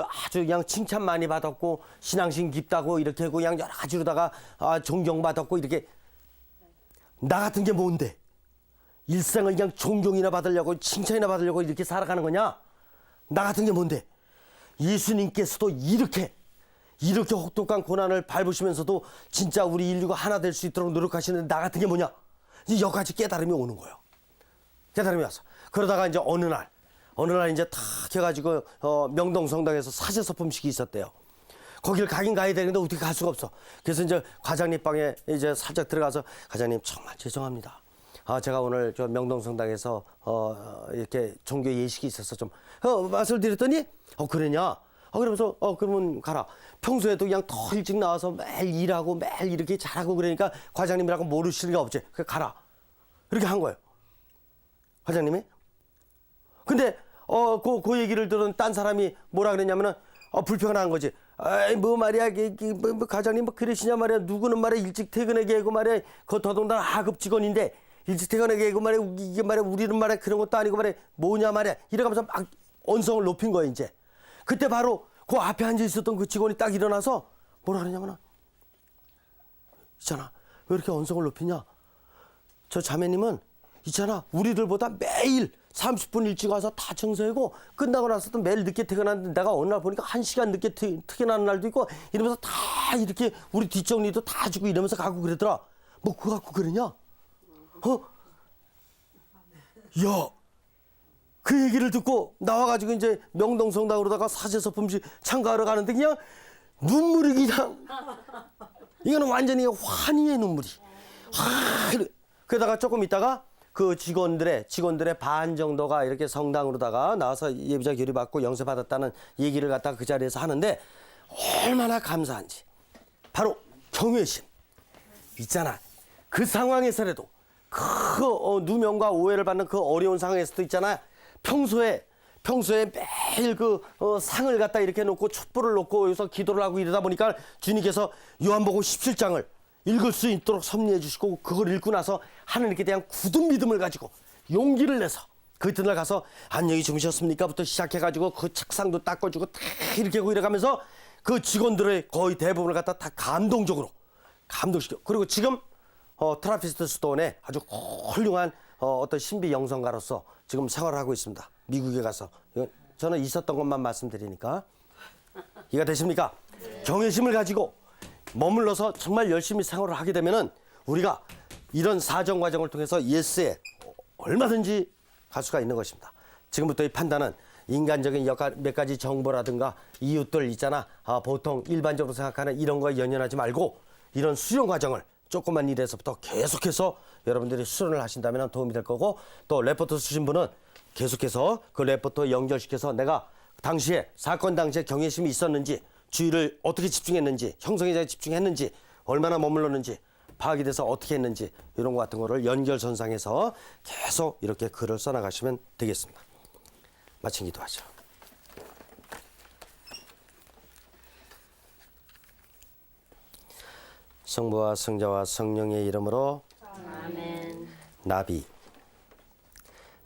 아주 그냥 칭찬 많이 받았고 신앙심 깊다고 이렇게 하고 그냥 여러 가지로다가 존경받았고 이렇게 나 같은 게 뭔데 일생을 그냥 존경이나 받으려고 칭찬이나 받으려고 이렇게 살아가는 거냐? 나 같은 게 뭔데? 예수님께서도 이렇게 혹독한 고난을 밟으시면서도 진짜 우리 인류가 하나 될 수 있도록 노력하시는데 나 같은 게 뭐냐? 이제 여기까지 깨달음이 오는 거예요. 깨달음이 왔어. 그러다가 이제 어느 날 이제 탁 해가지고 명동성당에서 사제서품식이 있었대요. 거기를 가긴 가야 되는데 어떻게 갈 수가 없어. 그래서 이제 과장님 방에 이제 살짝 들어가서 과장님 정말 죄송합니다. 제가 오늘 저 명동성당에서 이렇게 종교 예식이 있어서 좀 말씀을 드렸더니 그러냐? 그러면서 그러면 가라. 평소에도 그냥 더 일찍 나와서 매일 일하고 매일 이렇게 잘하고 그러니까 과장님이라고 모르실 리가 없지. 그래 가라. 이렇게 한 거예요. 과장님이. 근데 그 얘기를 들은 딴 사람이 뭐라 그랬냐면은 불평한 거지. 뭐 말이야, 뭐 과장님 뭐 그러시냐 말이야. 누구는 말이야 일찍 퇴근하게 하고 말이야. 그 더더군다나 하급 직원인데 일찍 퇴근하게 하고 말이야. 이게 말이야 우리는 말이야 그런 것도 아니고 말이야 뭐냐 말이야. 이래가면서 막 언성을 높인 거야 이제. 그때 바로 그 앞에 앉아 있었던 그 직원이 딱 일어나서 뭐라 그러냐면은 있잖아 왜 이렇게 언성을 높이냐. 저 자매님은 있잖아. 우리들보다 매일 30분 일찍 와서 다 청소하고 끝나고 나서도 매일 늦게 퇴근하는데 내가 어느 날 보니까 1시간 늦게 퇴근하는 날도 있고 이러면서 다 이렇게 우리 뒷정리도 다 주고 이러면서 가고 그러더라. 뭐 그거 갖고 그러냐? 야, 그 얘기를 듣고 나와가지고 이제 명동성당으로다가 사제서품시 참가하러 가는데 그냥 눈물이 그냥 이거는 완전히 환희의 눈물이. 그러다가 조금 있다가 그 직원들의 반 정도가 이렇게 성당으로다가 나와서 예비자 교리 받고 영세 받았다는 얘기를 갖다가 그 자리에서 하는데 얼마나 감사한지. 바로 경외심 있잖아. 그 상황에서라도 그 누명과 오해를 받는 그 어려운 상황에서도 있잖아. 평소에 매일 그 상을 갖다 이렇게 놓고 촛불을 놓고 여기서 기도를 하고 이러다 보니까 주님께서 요한복음 17장을 읽을 수 있도록 섭리해 주시고 그걸 읽고 나서 하나님께 대한 굳은 믿음을 가지고 용기를 내서 그 이튿날 가서 안녕히 주무셨습니까?부터 시작해가지고 그 책상도 닦아주고 다 이렇게 하고 이래가면서 그 직원들의 거의 대부분을 갖다 다 감동적으로 감동시켜. 그리고 지금 트라피스트 스톤에 아주 훌륭한 어떤 신비 영성가로서 지금 생활을 하고 있습니다. 미국에 가서. 저는 있었던 것만 말씀드리니까 이해가 되십니까? 경외심을 가지고 머물러서 정말 열심히 생활을 하게 되면은 우리가 이런 사정 과정을 통해서 예스에 얼마든지 갈 수가 있는 것입니다. 지금부터 이 판단은 인간적인 몇 가지 정보라든가 이웃들 있잖아. 보통 일반적으로 생각하는 이런 거에 연연하지 말고 이런 수련 과정을 조그만 일에서부터 계속해서 여러분들이 수련을 하신다면 도움이 될 거고 또 레포트 쓰신 분은 계속해서 그 레포트에 연결시켜서 내가 당시에 사건 당시에 경외심이 있었는지 주의를 어떻게 집중했는지 형성에 잘 집중했는지 얼마나 머물렀는지 파악이 돼서 어떻게 했는지 이런 것 같은 거를 연결선상에서 계속 이렇게 글을 써나가시면 되겠습니다. 마친 기도하죠. 성부와 성자와 성령의 이름으로 아멘.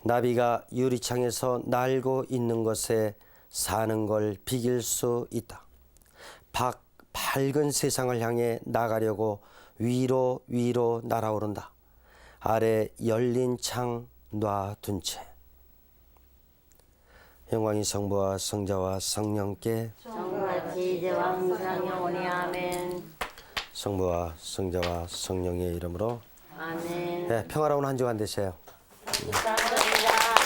나비가 유리창에서 날고 있는 것에 사는 걸 비길 수 있다. 밝은 세상을 향해 나가려고 위로 날아오른다. 아래 열린 창 놔둔 채. 영광이 성부와 성자와 성령께 성같이 이제와 항상 영원히 아멘. 성부와 성자와 성령의 이름으로 아멘. 네, 평화로운 한 주간 되세요. 감사합니다.